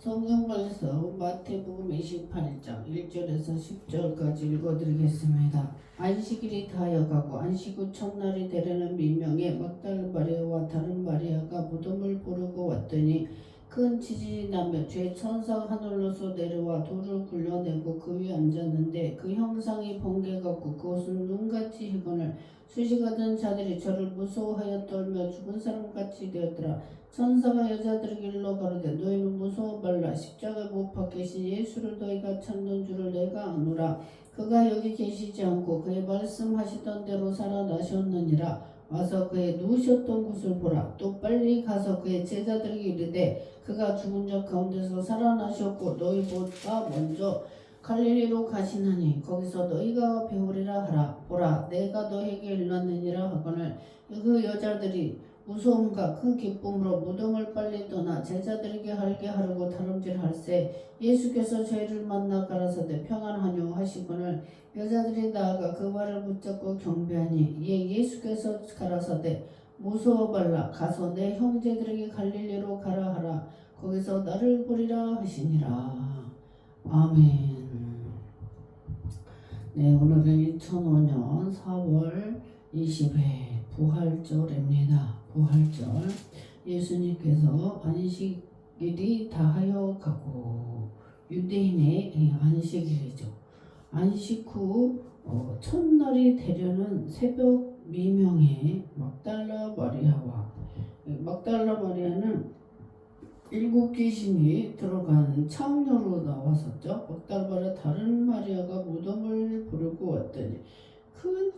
성경 말씀 마태복음 28장 1절에서 10절까지 읽어드리겠습니다. 안식일이 다하여가고 안식 후 첫날이 되려는 민명에 막달라 마리아와 다른 마리아가 무덤을 보려고 왔더니 큰 지진이 나며 죄 천사가 하늘로서 내려와 돌을 굴려내고 그 위에 앉았는데 그 형상이 번개같고 그것은 눈같이 희건을 수시가던 자들이 저를 무서워하여 떨며 죽은 사람같이 되었더라. 천사가 여자들에게 일러 가로되 너희는 무서워 말라. 십자가에 못 박히신 예수를 너희가 찾는 줄을 내가 아노라. 그가 여기 계시지 않고 그의 말씀하시던 대로 살아나셨느니라. 와서 그의 누우셨던 곳을 보라. 또 빨리 가서 그의 제자들에게 이르되 그가 죽은 자 가운데서 살아나셨고 너희보다 먼저 갈릴리로 가시나니 거기서 너희가 배우리라 하라. 보라 내가 너희에게 일렀느니라 하거늘 그 여자들이 무서움과 큰 기쁨으로 무덤을 빨리 떠나 제자들에게 알게 하려고 다름질할세 예수께서 저희를 만나 가라사대 평안하뇨 하시거늘 여자들이 나아가 그 발을 붙잡고 경배하니 이에 예수께서 가라사대 무서워 말라. 가서 내 형제들에게 갈릴리로 가라 하라. 거기서 나를 보리라 하시니라. 아멘. 네, 오늘은 2005년 4월 20일 부활절입니다. 부활절. 예수님께서 안식일이 다하여 가고 유대인의 안식일이죠. 안식 후 첫날이 되려는 새벽 미명에 막달라 마리아는 일곱 귀신이 들어간 창녀로 나왔었죠. 막달라 마리아 다른 마리아가 무덤을 보려고 왔더니 큰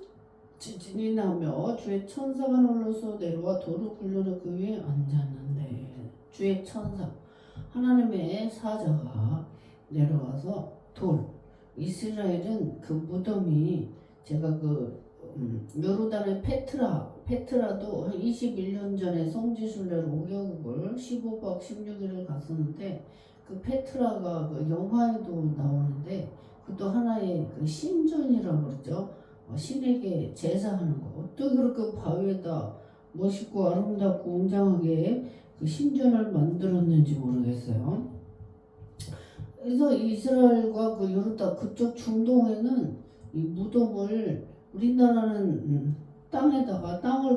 지진이 나며 주의 천사가 홀로서 내려와 돌을 굴려내 그 위에 앉았는데 주의 천사 하나님의 사자가 내려와서 이스라엘은 그 무덤이 제가 요르단의 페트라도 한 21년 전에 성지순례로 5개국을 15박 16일을 갔었는데 그 페트라가 그 영화에도 나오는데 그것도 하나의 그 신전이라고 그러죠. 신에게 제사하는 거. 어떻게 그렇게 바위에다 멋있고 아름답고 웅장하게 그 신전을 만들었는지 모르겠어요. 그래서 이스라엘과 그 요르단 그쪽 중동에는 이 무덤을 우리나라는 땅을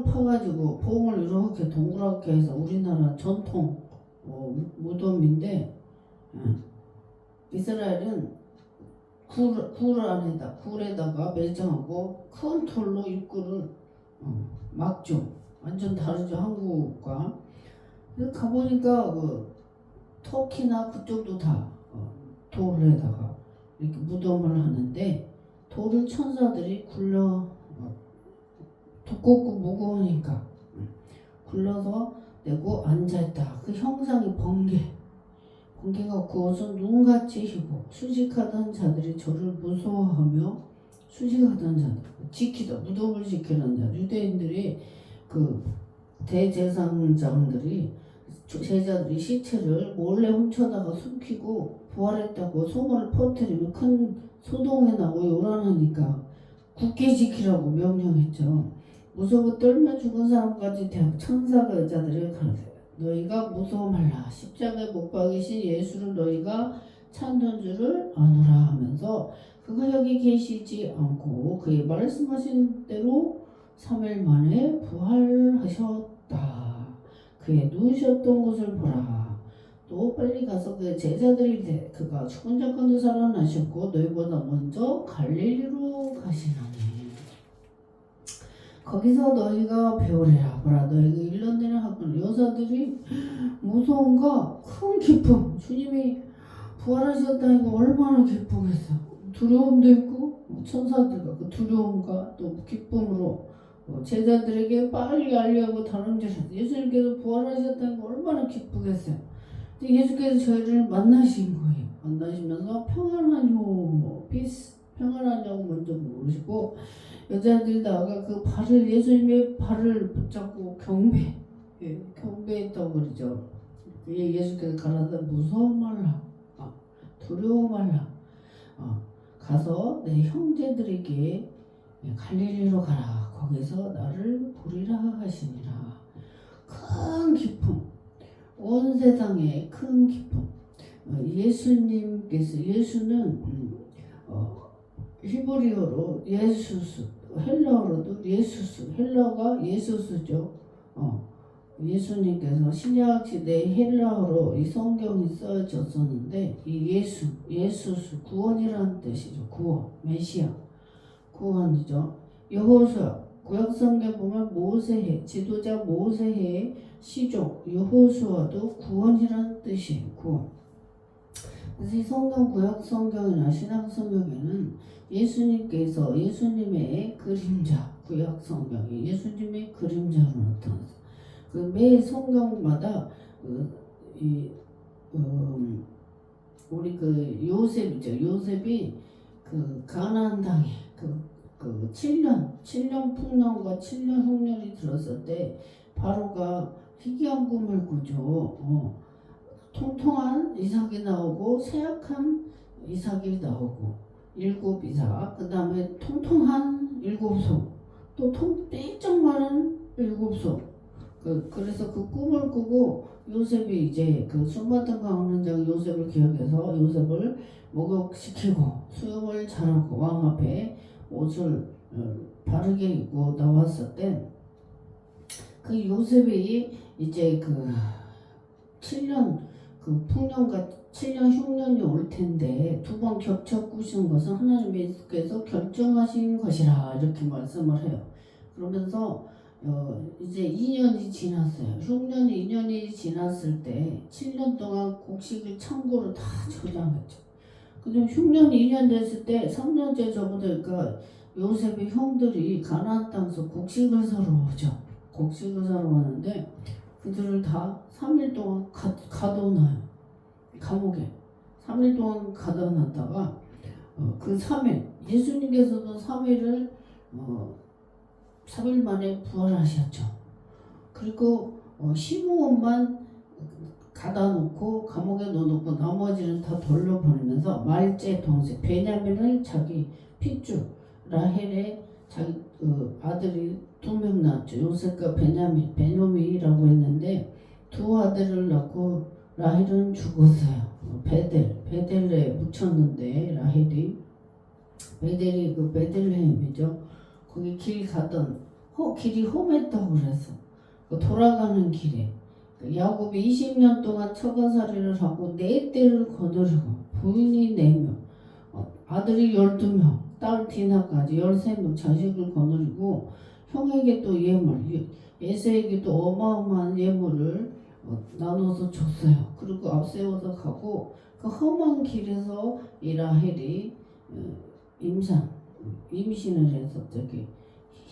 파가지고 봉을 이렇게 동그랗게 해서 우리나라 전통 무덤인데 이스라엘은 굴에다가 매장하고 큰 돌로 입구를 막죠. 완전 다르죠, 한국과. 가보니까 터키나 그쪽도 다 돌에다가 이렇게 무덤을 하는데 돌을 천사들이 두껍고 무거우니까 굴러서 내고 앉아있다. 그 형상이 번개가 그것은 눈같이 희고 수식하던 자들이 저를 무서워하며 수식하던 자들 무덤을 지키는 자 유대인들이 그 대제사장들이 제자들이 시체를 몰래 훔쳐다가 숨기고 부활했다고 소문을 퍼뜨리면 큰 소동이 나고 요란하니까 굳게 지키라고 명령했죠. 무서워 떨며 죽은 사람까지 대학 천사가 여자들에게 가르쳐요. 너희가 무서워 말라. 십자가에 못 박이신 예수를 너희가 찾는 줄을 아노라 하면서 그가 여기 계시지 않고 그의 말씀하신 대로 3일 만에 부활하셨다. 그의 누우셨던 곳을 보라. 또 빨리 가서 그의 제자들이 그가 죽은 자 가운데 살아나셨고 너희보다 먼저 갈릴리로 가시나니 거기서 너희가 배우리라. 보라 너희가 일러내는 학군 여자들이 무서움과 큰 기쁨 주님이 부활하셨다니까 얼마나 기쁘겠어. 두려움도 있고 천사들과 그 두려움과 또 기쁨으로 제자들에게 빨리 알리고 다름질하셨어요. 예수님께서 부활하셨다니까 얼마나 기쁘겠어요. 근데 예수께서 저희를 만나신 거예요. 만나시면서 평안하뇨 평안하냐고 먼저 물으시고 여자들이 나아가 그 예수님의 발을 붙잡고 경배했다고 그러죠. 예수께서 가라사대 무서워 말라. 두려워 말라. 가서 내 형제들에게 갈릴리로 가라. 거기서 나를 보리라 하시니라. 큰 기쁨. 온 세상에 큰 기쁨. 예수님께서 예수는 히브리어로 예수스, 헬라어로도 예수스, 헬라어가 예수스죠. 예수님께서 신약 시대에 헬라어로 이 성경이 써졌었는데 이 예수스 구원이라는 뜻이죠. 구원, 메시아, 구원이죠. 여호수아 구약성경 보면 모세해 지도자 모세해의 시족 여호수아도 구원이라는 뜻이에요. 구원. 그래서 이 성경 구약성경이나 신약성경에는 예수님께서 예수님의 그림자 구약성경이 예수님의 그림자로 나타났어요. 그 매 성경마다 우리 요셉이죠. 요셉이 가나안 땅에 7년 풍년과 7년 흉년이 들었을 때 바로가 희귀한 꿈을 꾸죠. 통통한 이삭이 나오고 쇠약한 이삭이 나오고 7이삭, 그 다음에 통통한 7소, 또 떼쩍 마른 7소. 그래서 그 꿈을 꾸고 요셉이 이제 수많던 강원장 요셉을 기억해서 요셉을 목욕시키고 수염을 자르고 왕 앞에 옷을 바르게 입고 나왔을 때 그 요셉이 이제 7년 풍년과 7년 흉년이 올 텐데 두 번 겹쳐 꾸신 것은 하나님께서 결정하신 것이라 이렇게 말씀을 해요. 그러면서 이제 2년이 지났어요. 흉년 2년이 지났을 때 7년 동안 곡식을 창고로 다 저장했죠. 근데 흉년 2년 됐을 때 3년째 접어들니까 요셉의 형들이 가나안 땅에서 곡식을 사러 오죠. 곡식을 사러 왔는데 그들을 다 3일 동안 가둬놔요. 감옥에 3일 동안 가둬놨다가 그 3일 예수님께서도 3일을 3일 만에 부활하셨죠. 그리고 시므온만 가다놓고 감옥에 넣어놓고 나머지는 다 돌려보내면서 말째 동생 베냐민을 자기 핏줄 라헬의 자기 아들이 2명 낳았죠. 요셉과 베냐민이라고 했는데 두 아들을 낳고 라헬은 죽었어요. 베델에 묻혔는데 라헬이 베델이 베들레헴이죠. 거기 길 가던 길이 험했다고 그래서 돌아가는 길에 야곱이 20년 동안 처가살이를 하고 4대를 거느리고 부인이 4명, 아들이 12명, 딸 디나까지 13명 자식을 거느리고 형에게 또 예물, 에서에게도 어마어마한 예물을 나눠서 줬어요. 그리고 앞세워서 가고 그 험한 길에서 이 라헬이 임신을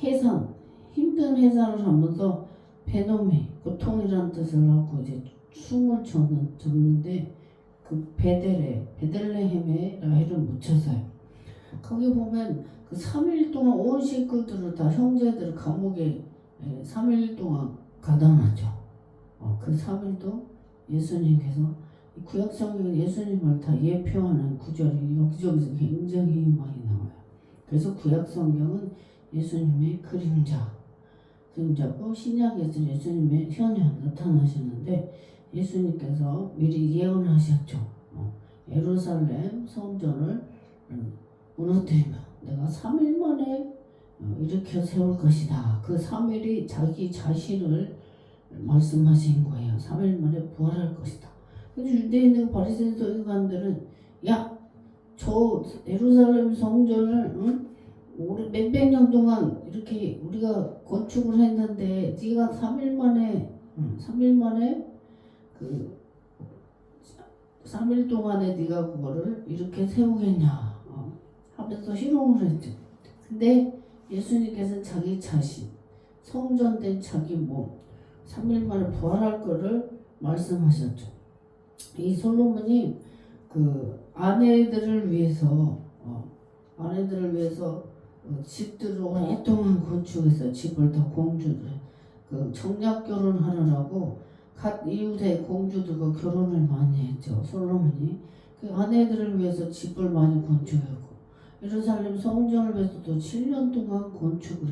해서 힘든 해산을 하면서 베노미, 고통이라는 뜻을 하고 이제 숨을 졌는데 베들레헴에 라헬을 묻혔어요. 거기 보면 3일 동안 온 식구들을 다 형제들을 감옥에 3일 동안 가둬놨죠. 그 3일도 예수님께서 구약성경은 예수님을 다 예표하는 구절이 여기저기서 굉장히 많이 나와요. 그래서 구약성경은 예수님의 그림자고 신약에서 예수님의 현현 나타나시는데 예수님께서 미리 예언하셨죠. 예루살렘 성전을 무너뜨리며 내가 3일 만에 일으켜 세울 것이다. 그 3일이 자기 자신을 말씀하신 거예요. 3일 만에 부활할 것이다. 근데 유대인들 바리새인 서기관들은 저 예루살렘 성전을 우리 몇백 년 동안 이렇게 우리가 건축을 했는데 네가 3일 만에 3일 동안에 네가 그거를 이렇게 세우겠냐 하면서 희롱을 했죠. 근데 예수님께서는 자기 자신 성전된 자기 몸 3일 만에 부활할 거를 말씀하셨죠. 이 솔로몬이 아내들을 위해서 집들을 오랫동안 건축해서 집을 다 공주들 청약 결혼하느라고 각 이웃의 공주들과 결혼을 많이 했죠. 솔로몬이 그 아내들을 위해서 집을 많이 건축했고 예루살렘 성전을 위해서도 7년 동안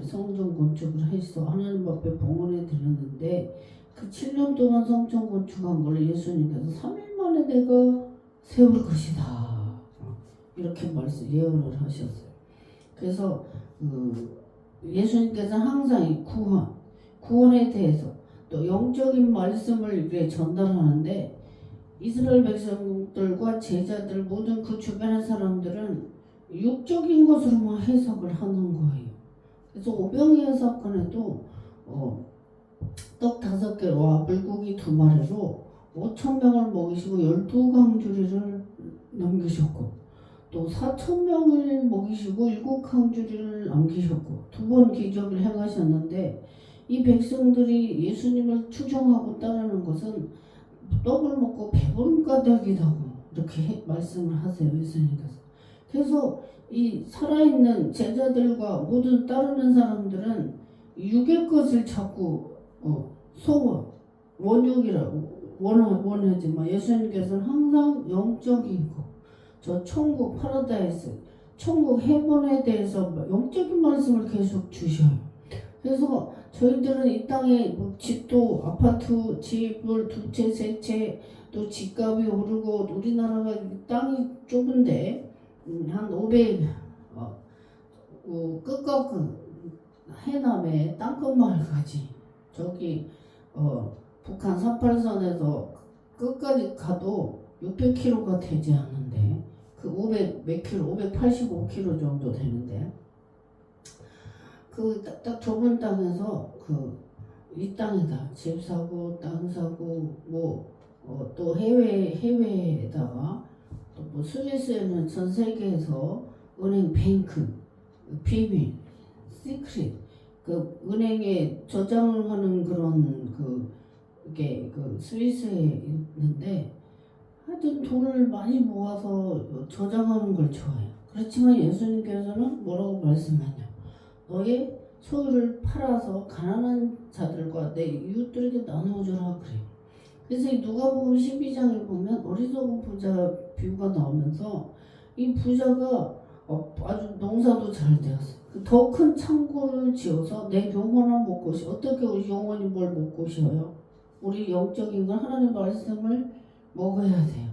성전 건축을 해서 하나님 앞에 봉헌해 드렸는데 그 7년 동안 성전 건축한 걸 예수님께서 3일 만에 내가 세울 것이다. 이렇게 예언을 하셨어요. 그래서 예수님께서는 항상 이 구원에 대해서 또 영적인 말씀을 이렇게 전달하는데 이스라엘 백성들과 제자들 모든 그 주변의 사람들은 육적인 것으로만 해석을 하는 거예요. 그래서 오병이어 사건에도 떡 5개와 물고기 2마리로 5,000명을 먹이시고 12강주리를 넘기셨고 또 4,000명을 먹이시고 7강주리를 남기셨고 2번 기적을 행하셨는데 이 백성들이 예수님을 추종하고 따르는 것은 떡을 먹고 배부른 까닭이라고 이렇게 말씀을 하세요. 예수님께서. 그래서 이 살아있는 제자들과 모든 따르는 사람들은 육의 것을 자꾸 원육이라고 원하지만 예수님께서는 항상 영적인 것, 저 천국 파라다이스, 천국 해본에 대해서 영적인 말씀을 계속 주셔요. 그래서 저희들은 이 땅에 뭐 집도 아파트 집을 2채 3채 또 집값이 오르고 우리나라가 땅이 좁은데 한 500 끝과 해남의 땅끝마을까지 저기 북한 38선에서 끝까지 가도 600km가 되지 않는데 그 500 몇 킬로 585km 정도 되는데 그 딱 좁은 땅에서 이 땅에다 집 사고 땅 사고 또 해외에다가 또 뭐 스위스에는 전 세계에서 은행 뱅크 비밀 시크릿 은행에 저장을 하는 그런 이게 스위스에 있는데 하여튼 돈을 많이 모아서 저장하는 걸 좋아해요. 그렇지만 예수님께서는 뭐라고 말씀하냐? 너의 소유를 팔아서 가난한 자들과 내 이웃들에게 나누어주라 그래요. 그래서 누가복음 12장에 보면 어리석은 부자 비유가 나오면서 이 부자가 아주 농사도 잘 되었어요. 더 큰 창고를 지어서 내 영혼을 못 고시. 어떻게 우리 영혼이 뭘 못 고셔요? 우리 영적인 건 하나님의 말씀을 먹어야 돼요.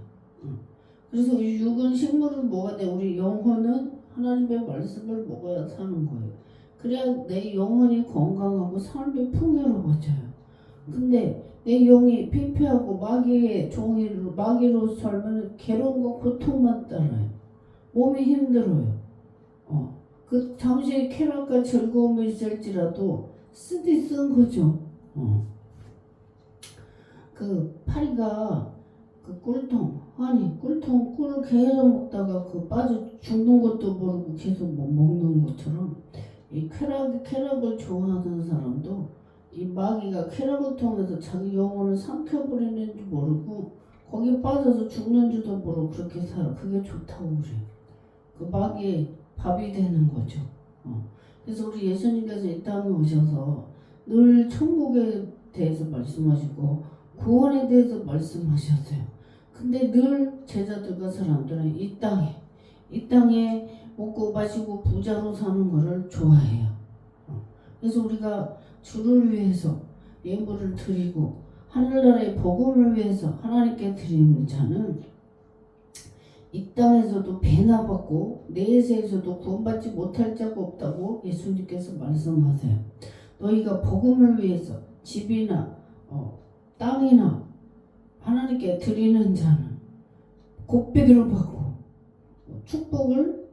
그래서 우리 육은 식물을 먹어야 돼. 우리 영혼은 하나님의 말씀을 먹어야 사는 거예요. 그래야 내 영혼이 건강하고 삶이 풍요로워져요. 근데 내 영이 피폐하고 마귀로 살면 괴로움과 고통만 따라요. 몸이 힘들어요. 잠시 쾌락과 즐거움이 있을지라도 쓰디 쓴 거죠. 파리가 꿀통 꿀을 계속 먹다가 빠져 죽는 것도 모르고 계속 먹는 것처럼 이 쾌락을 좋아하는 사람도 이 마귀가 쾌락을 통해서 자기 영혼을 삼켜버리는지 모르고 거기에 빠져서 죽는 줄도 모르고 그렇게 살아. 그게 좋다고 그래요. 그 마귀의 밥이 되는 거죠. 그래서 우리 예수님께서 이 땅에 오셔서 늘 천국에 대해서 말씀하시고 구원에 대해서 말씀하셨어요. 근데 늘 제자들과 사람들은 이 땅에 먹고 마시고 부자로 사는 것을 좋아해요. 그래서 우리가 주를 위해서 예물을 드리고 하늘나라의 복음을 위해서 하나님께 드리는 자는 이 땅에서도 배나 받고 내세에서도 구원받지 못할 자가 없다고 예수님께서 말씀하세요. 너희가 복음을 위해서 집이나 땅이나 하나님께 드리는 자는 곱배기를 받고 축복을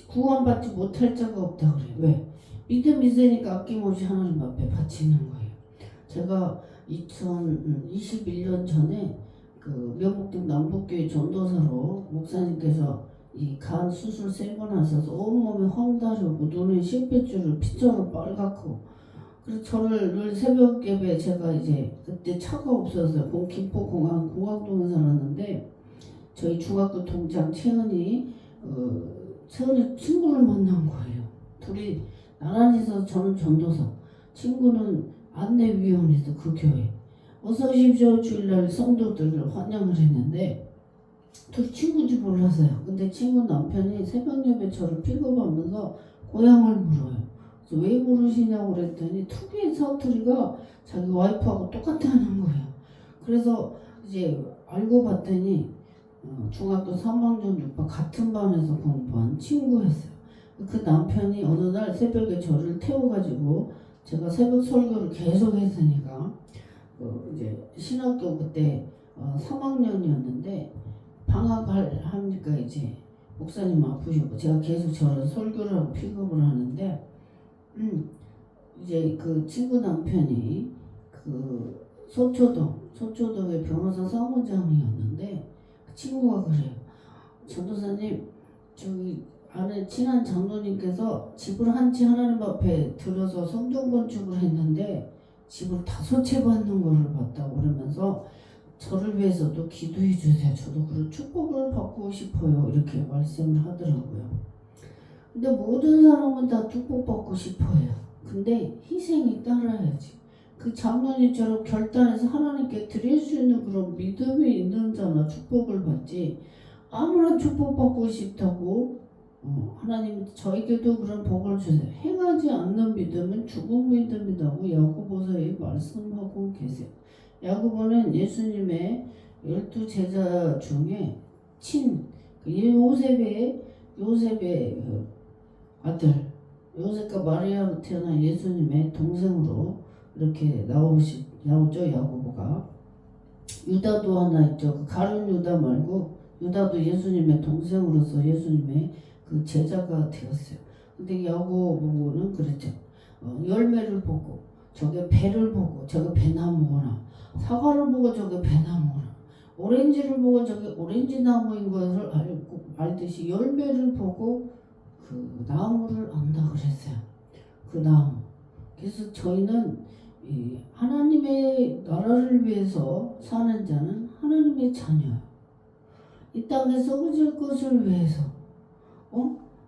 구원받지 못할 자가 없다고 그래요. 왜? 믿음이 있으니까 아낌없이 하나님 앞에 바치는 거예요. 제가 2021년 전에 명목동 남북교회 전도사로 목사님께서 이 간 수술 3번 하셔서 온몸이 황다르고 눈이 심폐줄을 피처럼 빨갛고 그래서 저를 늘 새벽 예배 제가 이제 그때 차가 없어서 김포 공항동에 살았는데 저희 중학교 동창 채은이 친구를 만난 거예요. 둘이 나란히서 저는 전도사, 친구는 안내위원회에서 그 교회. 어서 오십시오 주일날 성도들을 환영을 했는데 둘이 친구인지 몰랐어요. 근데 친구 남편이 새벽 예배 저를 픽업하면서 고향을 물어요. 그래서 왜 물으시냐고 그랬더니 특유의 사투리가 자기 와이프하고 똑같다는 거예요. 그래서 이제 알고 봤더니 중학교 3학년 6반 같은 반에서 공부한 친구였어요. 그 남편이 어느 날 새벽에 저를 태워가지고 제가 새벽 설교를 계속 했으니까 이제 신학교 그때 3학년이었는데 방학을 하니까 이제 목사님 아프시고 제가 계속 저를 설교를 하고 픽업을 하는데 이제 그 친구 남편이 그 소초동의 변호사 사무장이었는데 그 친구가 그래요. 전도사님 저기 안에 친한 장로님께서 집을 한 채 하나님 앞에 들여서 성전 건축을 했는데 집을 5채 받는 거를 봤다고 그러면서 저를 위해서도 기도해 주세요. 저도 그런 축복을 받고 싶어요. 이렇게 말씀을 하더라고요. 근데 모든 사람은 다 축복받고 싶어요. 근데 희생이 따라야지. 그 장로님처럼 결단해서 하나님께 드릴 수 있는 그런 믿음이 있는 자나 축복을 받지 아무나 축복받고 싶다고 하나님 저에게도 그런 복을 주세요. 행하지 않는 믿음은 죽은 믿음이라고 야고보서에 말씀하고 계세요. 야고보는 예수님의 12제자 중에 요셉의 아들 요셉과 마리아로 태어난 예수님의 동생으로 이렇게 나오죠. 야고보가 유다도 하나 있죠. 그 가룟 유다 말고 유다도 예수님의 동생으로서 예수님의 그 제자가 되었어요. 근데 야고보는 그랬죠. 열매를 보고 저게 배를 보고 저게 배나무구나. 사과를 보고 저게 배나무구나. 오렌지를 보고 저게 오렌지 나무인 것을 알듯이 열매를 보고 그 나무를 안다 그랬어요. 그 나무. 그래서 저희는 하나님의 나라를 위해서 사는 자는 하나님의 자녀예요. 이 땅에 썩어질 것을 위해서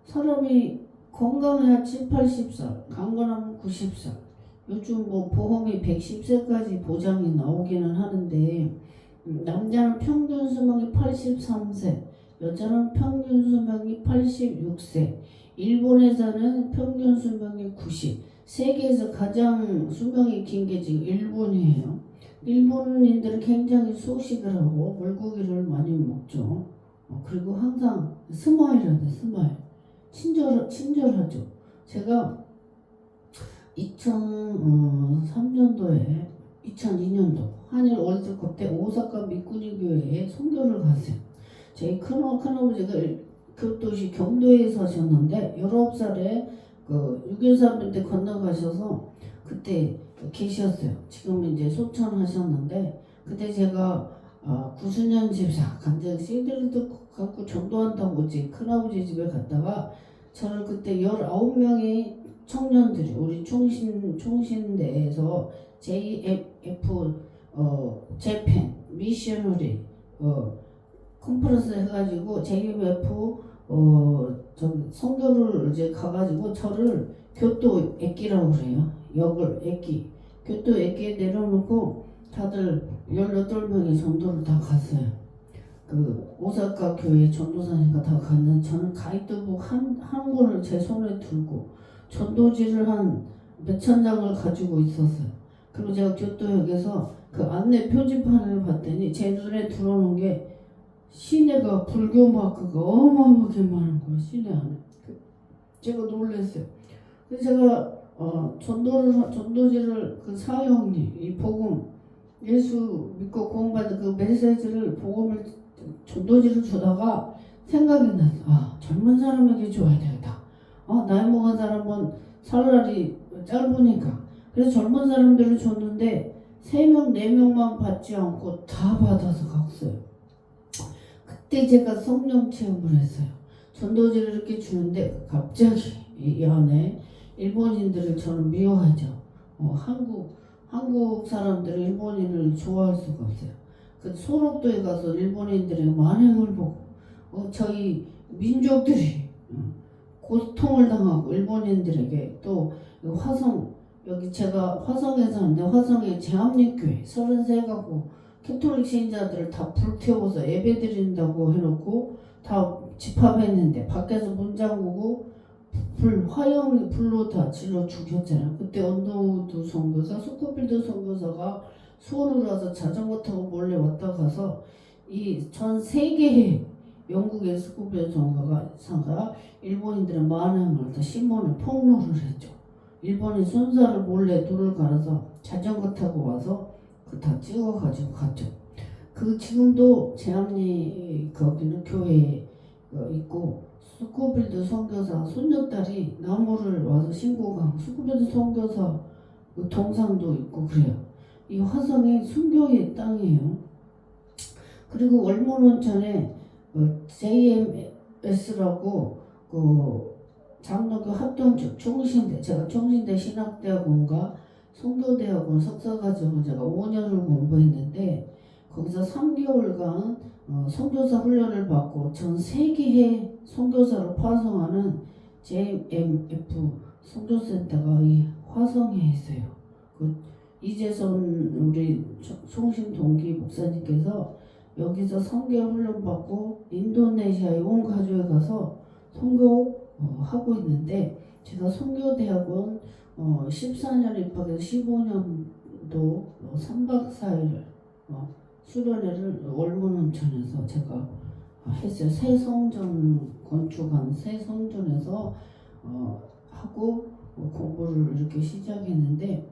사람이 건강해야 7, 80살, 강건하면 90살. 요즘 뭐 보험이 110세까지 보장이 나오기는 하는데 남자는 평균 수명이 83세, 여자는 평균 수명이 86세. 일본에서는 평균 수명이 90. 세계에서 가장 수명이 긴 게 지금 일본이에요. 일본인들은 굉장히 소식을 하고 물고기를 많이 먹죠. 그리고 항상 스마일하네, 스마일. 친절하죠. 제가 2002년도 한일 월드컵 때 오사카 미꾸니 교회에 선교를 갔어요. 저희 큰아버지가 교토시 경도에 사셨는데 19살에 그 6.13 때 건너가셔서 그때 계셨어요. 지금은 이제 소천 하셨는데 그때 제가 구순년 집사 간증 CD를 갖고 전도한다고 이제 큰아버지 집에 갔다가 저를 그때 19명의 청년들이 우리 총신대에서 JF 재팬 미셔너리 컨퍼런스 해가지고 JF 선교를 이제 가가지고 저를 교토駅라고 그래요. 역을駅교토駅에 내려놓고 다들 18명의 전도를 다 갔어요. 그 오사카 교회 전도사니까 다 갔는데 저는 가이드북 한 권을 제 손에 들고 전도지를 한 몇천 장을 가지고 있었어요. 그리고 제가 교토역에서 그 안내 표지판을 봤더니 제 눈에 들어오는 게 시내가 불교 마크가 어마어마하게 많은 거예요. 시내 안에. 제가 놀랐어요. 그래서 제가 전도지를 그 사형리 이 복음 예수 믿고 구원받은 그 메시지를 복음을 전도지를 주다가 생각이 났어. 젊은 사람에게 줘야 되겠다. 나이 먹은 사람은 살 날이 짧으니까. 그래서 젊은 사람들을 줬는데 3명, 4명만 받지 않고 다 받아서 갔어요. 그때 제가 성령 체험을 했어요. 전도지를 이렇게 주는데 갑자기 이 안에 일본인들을 저는 미워하죠. 한국 사람들은 일본인을 좋아할 수가 없어요. 그 소록도에 가서 일본인들의 만행을 보고 저희 민족들이 고통을 당하고 일본인들에게 또 여기 제가 화성에 사는데 화성에 제합리교회 33가구 캐톨릭 신자들을 다 불태워서 예배 드린다고 해놓고 다 집합했는데 밖에서 문 잠그고 화염이 불로 다 질러 죽였잖아요. 그때 언더우드 선교사, 스코필드 선교사가 수원으로 와서 자전거 타고 몰래 왔다 가서 이 전 세계에 영국의 스코빌 전가가 일본인들의 만행을 다 신문에 폭로를 했죠. 일본이 순사를 몰래 돌을 갈아서 자전거 타고 와서 그 다 찍어가지고 갔죠. 그 지금도 제암리 거기는 교회에 있고 스코빌드 선교사 손녀딸이 나무를 와서 신고 간 스코빌드 선교사 그 동상도 있고 그래요. 이 화성이 순교의 땅이에요. 그리고 월몬온천에 JMS라고 그 장로교 합동적 총신대, 제가 총신대 신학대학원과 선교대학원 석사과정을 제가 5년을 공부했는데 거기서 3개월간 선교사 훈련을 받고 전 세계에 선교사를 파송하는 JMF 선교센터가 이 화성에 있어요. 그 이재선 우리 총신 동기 목사님께서 여기서 3개월 훈련 받고 인도네시아에 온 가족에 가서 선교 하고 있는데 제가 선교대학원 14년 입학해서 15년도 3박 4일 수련회를 월몬온천에서 제가 했어요. 새 성전 건축한 새 성전에서 하고 공부를 이렇게 시작했는데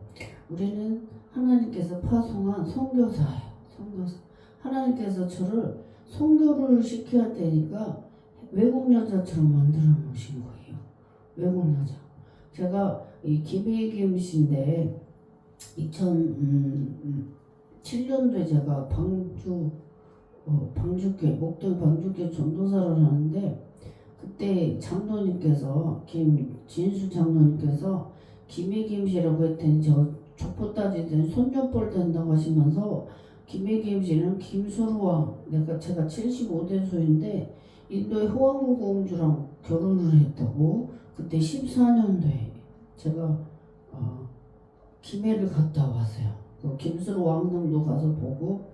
우리는 하나님께서 파송한 선교사예요. 선교사. 하나님께서 저를 선교를 시켜야 되니까 외국 여자처럼 만들어 놓으신 거예요. 외국 여자. 제가 이 김혜김 씨인데 2007년도에 제가 방주교회 목동 방주교회 전도사를 하는데 그때 장로님께서 김진수 장로님께서 김혜김 씨라고 했더니 저 족보 따지더니 손녀뻘 된다고 하시면서 김혜김 씨는 김수루와 제가 75대소인데 인도의 호황우 공주랑 결혼을 했다고 그때 14년도에 제가 김해를 갔다 왔어요. 그 김수루 왕릉도 가서 보고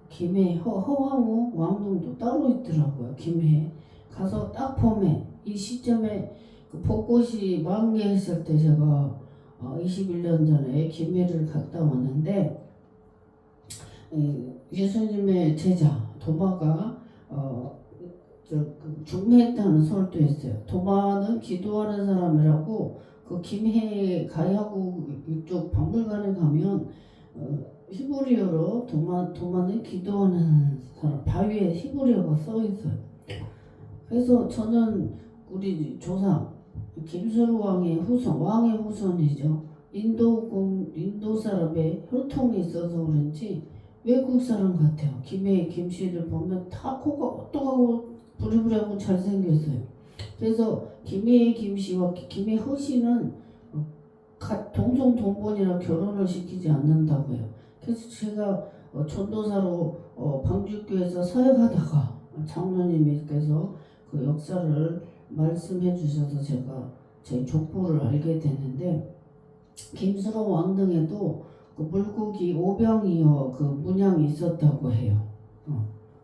김해 허황우 왕릉도 따로 있더라고요. 김해 가서 딱 봄에 이 시점에 그 벚꽃이 만개했을 때 제가 21년 전에 김해를 갔다 왔는데 예수님의 제자 도마가 중매했다는 설도 있어요. 도마는 기도하는 사람이라고 그 김해 가야구 이쪽 박물관에 가면 히브리어로 도마는 기도하는 사람 바위에 히브리어가 써 있어요. 그래서 저는 우리 조상 김수루 왕의 후손이죠. 인도 사람의 혈통이 있어서 그런지 외국 사람 같아요. 김해 김씨를 보면 다 코가 오똑하고 부리부리하고 잘생겼어요. 그래서 김해 김씨와 김해 허씨는 동성 동본이라 결혼을 시키지 않는다고요. 그래서 제가 전도사로 방주교에서 사역하다가 장로님께서 그 역사를 말씀해 주셔서 제가 제 족보를 알게 됐는데 김수로 왕릉에도 그 물고기 오병이어 그 문양이 있었다고 해요.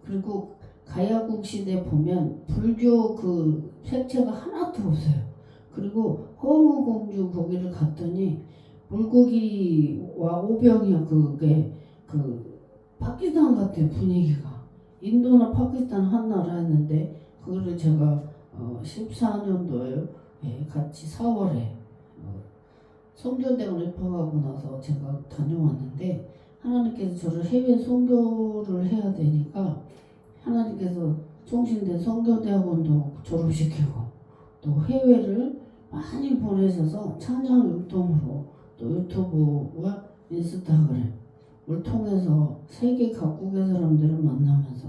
그리고 가야국 시대 보면 불교 그 색채가 하나도 없어요. 그리고 허무 공주 거기를 갔더니 물고기와 오병이어 그게 그 파키스탄 같아요. 분위기가 인도나 파키스탄 한 나라였는데 그거를 제가 14년도에 같이 4월에 선교대원 입학하고 나서 제가 다녀왔는데 하나님께서 저를 해외 선교를 해야 되니까 하나님께서 총신대 선교대학원도 졸업시키고 또 해외를 많이 보내셔서 찬양 율동으로 또 유튜브와 인스타그램을 통해서 세계 각국의 사람들을 만나면서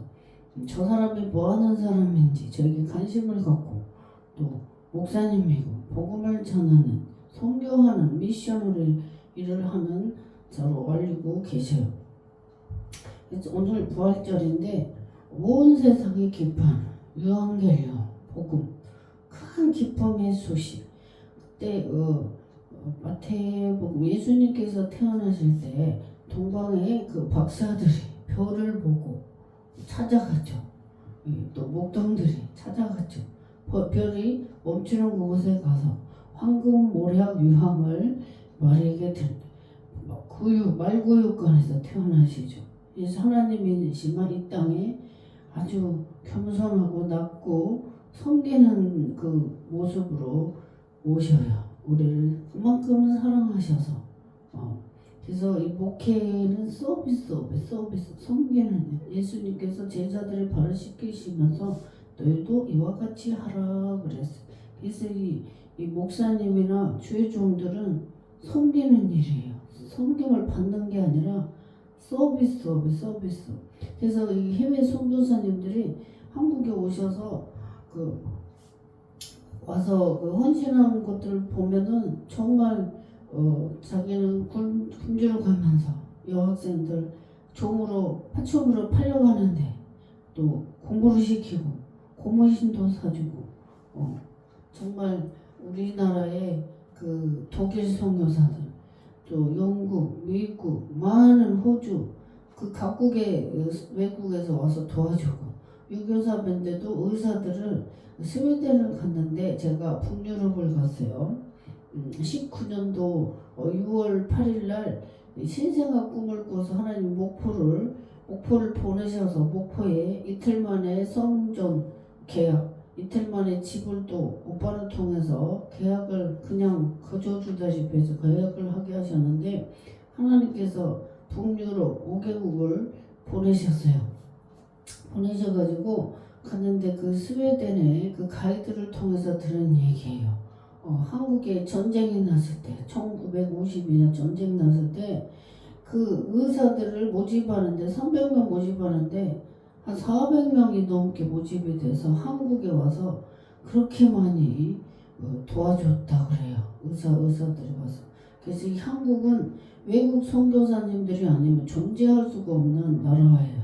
저 사람이 뭐 하는 사람인지 저에게 관심을 갖고 또 목사님이고 복음을 전하는 선교하는 미션으로 일을 하는 저로 알리고 계셔요. 그래서 오늘 부활절인데 온 세상이 기뻐하는 유언겔리오 복음 큰 기쁨의 소식. 그때 마태복음 예수님께서 태어나실 때 동방의 그 박사들이 별을 보고 찾아갔죠. 또 목동들이 찾아갔죠. 별이 멈추는 곳에 가서 황금 모략 유황을 마리에게 말구육간에서 태어나시죠. 그래서 하나님이시만 이 땅에 아주 겸손하고 낮고 섬기는 그 모습으로 오셔요. 우리를 그만큼 사랑하셔서. 그래서 이 목회는 서비스, 섬기는 일. 예수님께서 제자들을 발을 씻기시면서 너희도 이와 같이 하라 그랬어요. 그래서 이 목사님이나 주의 종들은 섬기는 일이에요. 섬김을 받는 게 아니라 서비스. 그래서 이 해외 선교사님들이 한국에 오셔서 와서 헌신하는 것들을 보면은 정말 자기는 군주로 가면서 여학생들 종으로 파충으로 팔려가는데 또 공부를 시키고 고무신도 사주고 정말 우리나라의 그 독일 선교사들 또 영국, 미국, 많은 호주 그 각국의 외국에서 와서 도와주고 유교사인데도 의사들을 스웨덴을 갔는데 제가 북유럽을 갔어요. 19년도 6월 8일 날 신생아 꿈을 꿔서 하나님 목포를 보내셔서 목포에 이틀 만에 성전 계약, 이틀 만에 집을 또 오빠를 통해서 계약을 그냥 거저주다시피 해서 계약을 하게 하셨는데 하나님께서 북유럽 5개국을 보내셔가지고 갔는데 그 스웨덴의 그 가이드를 통해서 들은 얘기예요. 한국에 전쟁이 났을 때 1952년 전쟁 났을 때 그 의사들을 모집하는데 300명 모집하는데 한 400명이 넘게 모집이 돼서 한국에 와서 그렇게 많이 도와줬다 그래요. 의사들이 와서. 그래서 이 한국은 외국 선교사님들이 아니면 존재할 수가 없는 나라예요.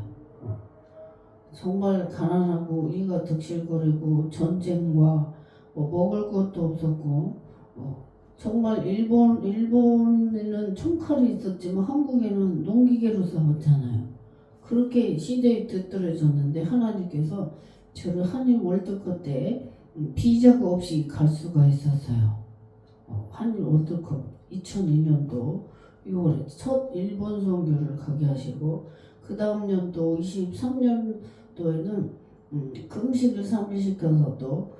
정말 가난하고 이가 득실거리고 전쟁과 먹을 것도 없었고 정말 일본에는 총칼이 있었지만 한국에는 농기계로 싸웠잖아요. 그렇게 시대에 뒤떨어졌는데 하나님께서 저를 한일 월드컵 때 비자가 없이 갈 수가 있었어요. 한일 월드컵 2002년도 6월에 첫 일본 선교를 가게 하시고 그 다음 년도 23년도에는 금식을 3일 시켜서 또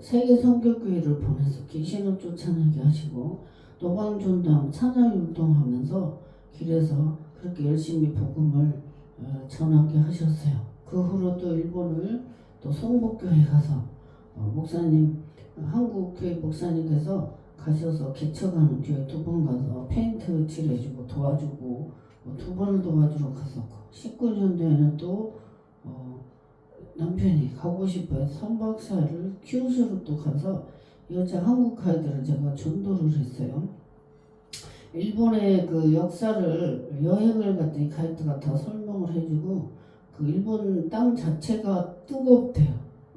세계 선교교회를 보내서 귀신을 쫓아내게 하시고 노방전당 찬양율동하면서 길에서 그렇게 열심히 복음을 전하게 하셨어요. 그 후로 또 일본을 또 성복교회 가서 목사님 한국 교회 목사님께서 가셔서 개척하는 교회 2번 가서 페인트 칠해주고 도와주고 2번을 도와주러 갔었고 19년도에는 또 남편이 가고 싶어서 3박 4일을 키우스로 또 가서 여자 한국 가이드를 제가 전도를 했어요. 일본의 그 역사를 여행을 갔더니 가이드가 다 설명을 해주고 그 일본 땅 자체가 뜨겁대요.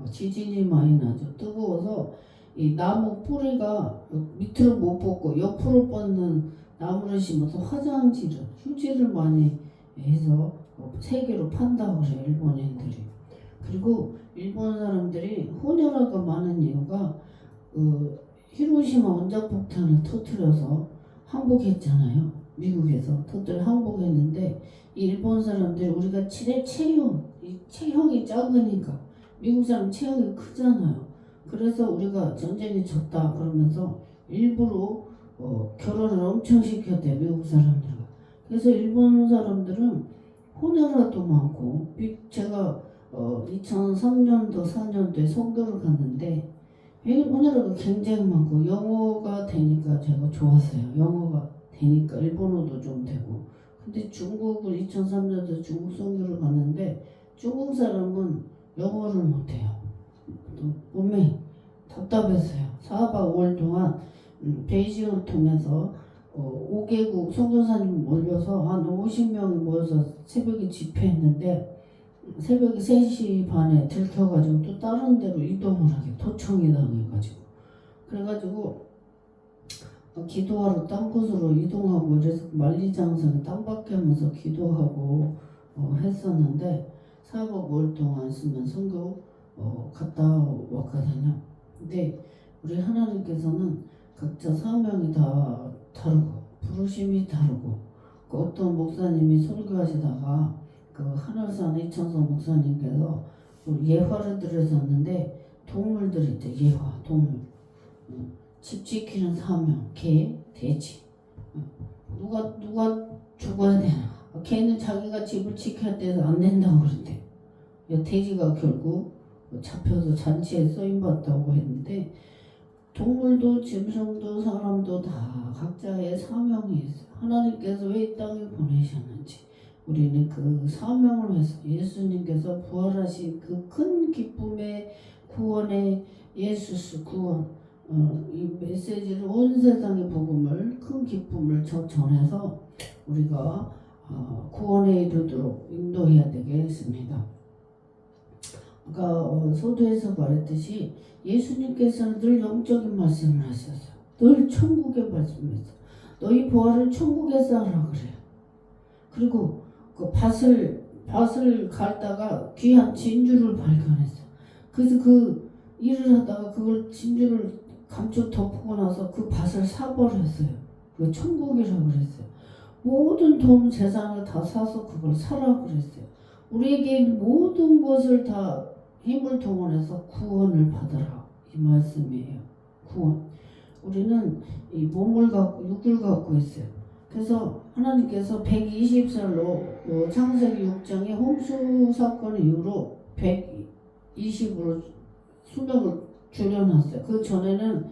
지진이 많이 나죠. 뜨거워서 이 나무 뿌리가 밑으로 못 뻗고 옆으로 뻗는 나무를 심어서 휴지를 많이 해서 세계로 판다고 그래요. 일본인들이. 그리고 일본 사람들이 혼혈아가 많은 이유가 히로시마 원자폭탄을 터뜨려서 항복했잖아요. 미국에서 항복했는데 이 일본 사람들이 우리가 체형이 작으니까 미국 사람 체형이 크잖아요. 그래서 우리가 전쟁에 졌다 그러면서 일부러 결혼을 엄청 시켰대요. 미국 사람들과. 그래서 일본 사람들은 혼혈아도 많고 제가 2003년도 4년도에 선교를 갔는데 혼혈아가 굉장히 많고 영어가 되니까 제가 좋았어요. 영어가 되니까 일본어도 좀 되고. 근데 중국을 2003년도에 중국 선교를 갔는데 중국 사람은 영어를 못해요. 또 몸에 답답했어요. 4박 5일 동안 베이징을 통해서 5개국 선교사님 몰려서 한 50명이 모여서 새벽에 집회했는데 새벽에 3시 반에 들켜가지고 또 다른 데로 이동을 하게 도청이 당해가지고 그래가지고 기도하러 딴 곳으로 이동하고 이래서 만리장성에 땅밖에 하면서 기도하고 했었는데 4박 5일 동안 있으면 선교 갔다 왔거든요. 근데 우리 하나님께서는 각자 사명이 다 다르고 부르심이 다르고 어떤 목사님이 설교하시다가 그 하늘산 이천서 목사님께서 예화를 들으셨는데 동물들 있죠. 예화 동물. 집 지키는 사명, 개, 돼지. 누가 죽어야 되나? 개는 자기가 집을 지켜야 돼서 안 된다고 그러대. 돼지가 결국 잡혀서 잔치에 쓰임받다고 했는데 동물도 짐승도 사람도 다 각자의 사명이 있어요. 하나님께서 왜 이 땅에 보내셨는지 우리는 그 사명을 위해서 예수님께서 부활하신 그 큰 기쁨의 구원의 예수스 구원 이 메시지를 온 세상의 복음을 큰 기쁨을 전해서 우리가 구원에 이르도록 인도해야 되겠습니다. 아까 소도에서 말했듯이 예수님께서는 늘 영적인 말씀을 하셨어요. 늘 천국의 말씀이었어요. 너희 부활을 천국에서 하라 그래요. 그리고 그 밭을 갈다가 귀한 진주를 발견했어요. 그래서 그 일을 하다가 그걸 진주를 감춰 덮고 나서 그 밭을 사버렸어요. 그 천국이라고 그랬어요. 모든 돈 재산을 다 사서 그걸 사라 그랬어요. 우리에게 있는 모든 것을 다 힘을 동원해서 구원을 받으라 이 말씀이에요. 구원. 우리는 이 몸을 갖고 육을 갖고 있어요. 그래서 하나님께서 120살로 창세기 6장에 홍수 사건 이후로 120으로 수명을 줄여놨어요. 그 전에는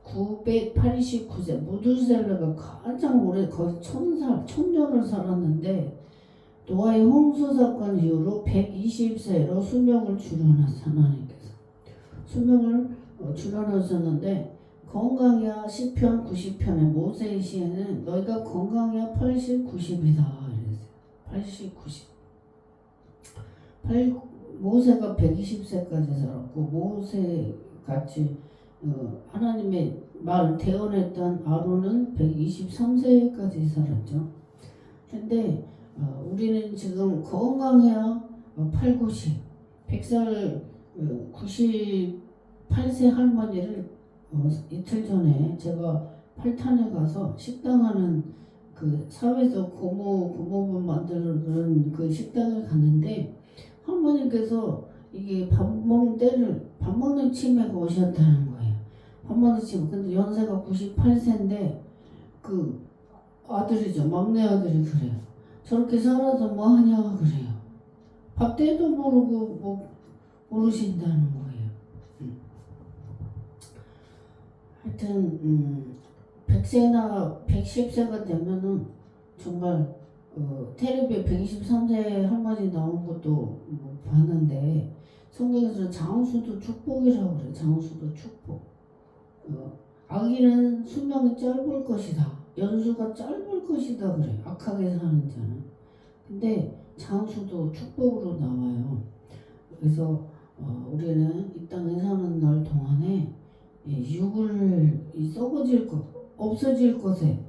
989세 무두셀라가 가장 오래 거의 1000년을 살았는데 노아의 홍수 사건 이후로 120세로 수명을 줄여놨어요. 하나님께서 수명을 줄여놓으셨는데 건강이야 시편 90편에 모세의 시에는 너희가 건강이야 80, 90이다 이랬어요. 80, 90. 모세가 120세까지 살았고 모세같이 하나님의 말 대언했던 아론은 123세까지 살았죠. 근데 우리는 지금 건강해야 8, 90 100살 98세 할머니를 이틀 전에 제가 팔탄에 가서 식당하는 그 사회에서 고모분 만드는 그 식당을 갔는데 할머니께서 이게 밥 먹는 치매가 오셨다는 거예요. 밥 먹는 치매. 근데 연세가 98세인데 그 아들이죠. 막내 아들이 그래요. 저렇게 살아서 뭐 하냐 그래요. 밥 때도 모르고 뭐 모르신다는 거예요. 하여튼 100세나 110세가 되면은 정말 텔레비에 123세 할머니 나온 것도 봤는데 성경에서 장수도 축복이라고 그래요. 장수도 축복. 아기는 수명이 짧을 것이다. 연수가 짧을 것이다 그래요. 악하게 사는 자는. 근데 장수도 축복으로 나와요. 그래서 우리는 이 땅에 사는 날 동안에 육을 썩어질 것, 없어질 것에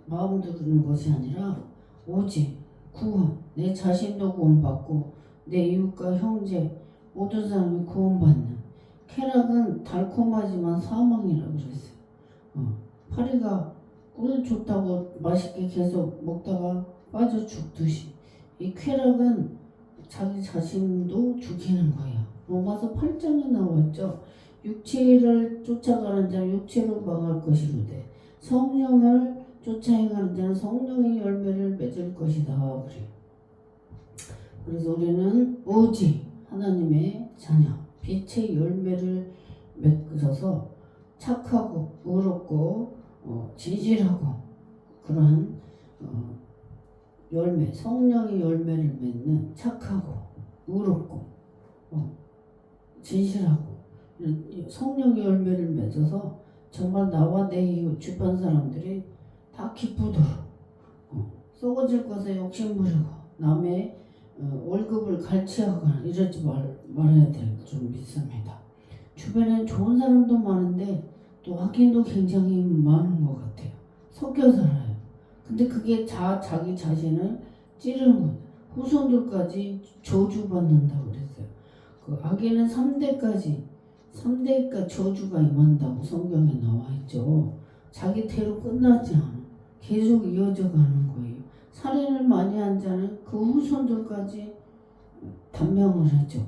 마음 두는 것이 아니라 오직 구원, 내 자신도 구원받고 내 이웃과 형제 모든 사람이 구원받는. 쾌락은 달콤하지만 사망이라고 그랬어요. 파리가 꿀 좋다고 맛있게 계속 먹다가 빠져 죽듯이 이 쾌락은 자기 자신도 죽이는 거예요. 로마서 8장에 나왔죠. 육체를 쫓아가는 자는 육체로 망할 것이로되 성령을 쫓아 행하는 자는 성령의 열매를 맺을 것이다 그래요. 그래서 우리는 오직 하나님의 자녀 빛의 열매를 맺어서 착하고 의롭고 진실하고 그러한 열매 성령의 열매를 맺는 착하고 의롭고 진실하고 성령의 열매를 맺어서 정말 나와 내 이웃 주변 사람들이 다 기쁘도록 썩어질 것에 욕심부리고 남의 월급을 갈취하거나 이러지 말아야 될 줄 믿습니다. 주변엔 좋은 사람도 많은데 또 악인도 굉장히 많은 것 같아요. 섞여 살아요. 근데 그게 자기 자신을 찌르는 거예요. 후손들까지 저주받는다고 그랬어요. 그 악인은 3대까지 저주가 임한다고 성경에 나와 있죠. 자기 태로 끝나지 않아. 계속 이어져 가는 거예요. 살인을 많이 한 자는 그 후손들까지 단명을 하죠.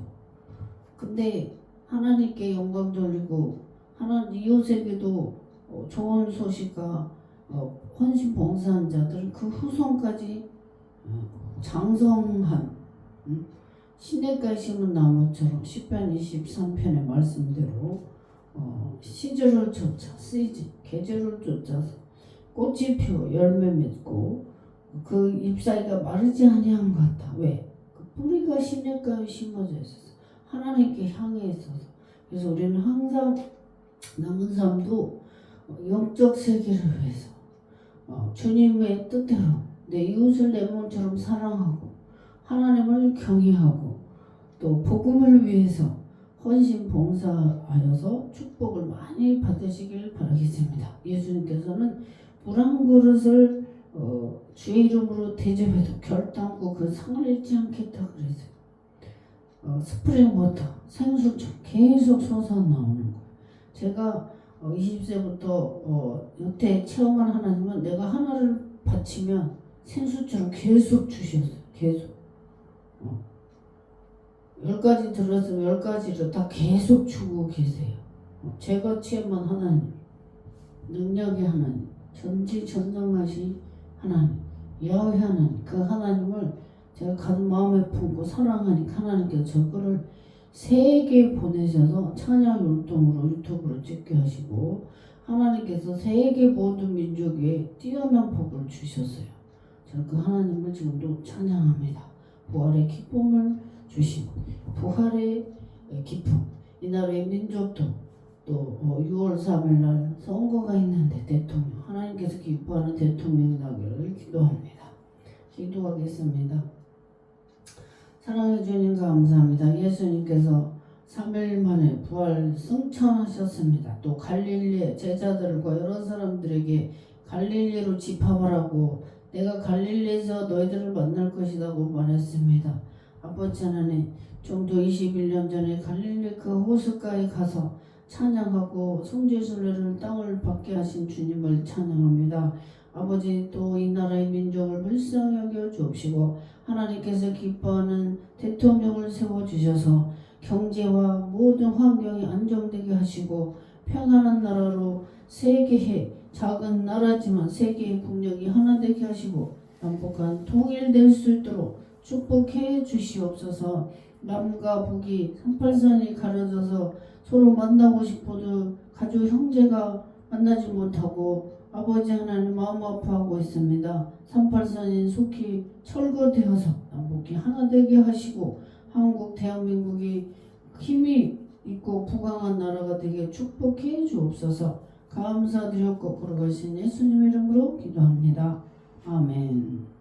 근데 하나님께 영광 돌리고 하나님 이웃에게도 좋은 소식과 헌신 봉사한 자들은 그 후손까지 장성한 시냇가에 심은 나무처럼 시편 23편의 말씀대로 시절을 쫓아 계절을 쫓아서 꽃이 피어 열매 맺고 그 잎사귀가 마르지 아니한 것 같아. 왜? 그 뿌리가 시냇가에 심어져 있어서 하나님께 향해 있어서. 그래서 우리는 항상 남은 삶도 영적 세계를 위해서 주님의 뜻대로 내 이웃을 내 몸처럼 사랑하고 하나님을 경외하고 또 복음을 위해서 헌신 봉사하여서 축복을 많이 받으시길 바라겠습니다. 예수님께서는 물 한 그릇을 주의 이름으로 대접해도 결단코 그 상을 잃지 않겠다 그랬어요. 스프링 워터, 생수처럼 계속 솟아나오는 거예요. 제가 20세부터 여태 체험한 하나님은 내가 하나를 바치면 생수처럼 계속 주셨어요. 계속. 10가지 들었으면 10가지를 다 계속 주고 계세요. 제가 체험한 하나님, 능력의 하나님, 전지전능하신 하나님, 야훼 하나님, 그 하나님을 제가 가슴 마음에 품고 사랑하니까 하나님께서 저거를 세계에 보내셔서 찬양 율동으로 유튜브로 찍게 하시고 하나님께서 세계 모든 민족에 뛰어난 복을 주셨어요. 저는 그 하나님을 지금도 찬양합니다. 부활의 기쁨을 주신 부활의 기쁨. 이 나라의 민족도 또 6월 3일 날 선거가 있는데 대통령 하나님께서 기뻐하는 대통령이 나기를 기도합니다. 기도하겠습니다. 사랑해 주님 감사합니다. 예수님께서 3일 만에 부활 승천하셨습니다. 또 갈릴리 제자들과 여러 사람들에게 갈릴리로 집합하라고 내가 갈릴리에서 너희들을 만날 것이라고 말했습니다. 아버지 하나님, 정도 21년 전에 갈릴리 그 호숫가에 가서 찬양하고 성지순례를 땅을 받게 하신 주님을 찬양합니다. 아버지, 또 이 나라의 민족을 불쌍히 여겨 주옵시고 하나님께서 기뻐하는 대통령을 세워주셔서 경제와 모든 환경이 안정되게 하시고 평안한 나라로 세계의 작은 나라지만 세계의 국력이 하나 되게 하시고 남북한 통일될 수 있도록 축복해 주시옵소서. 남과 북이 38선이 가려져서 서로 만나고 싶어도 가족 형제가 만나지 못하고 아버지 하나님 마음 아파하고 있습니다. 38선이 속히 철거되어서 남북이 하나 되게 하시고 한국 대한민국이 힘이 있고 부강한 나라가 되게 축복해 주옵소서. 감사드렸고 거룩하신 예수님 이름으로 기도합니다. 아멘.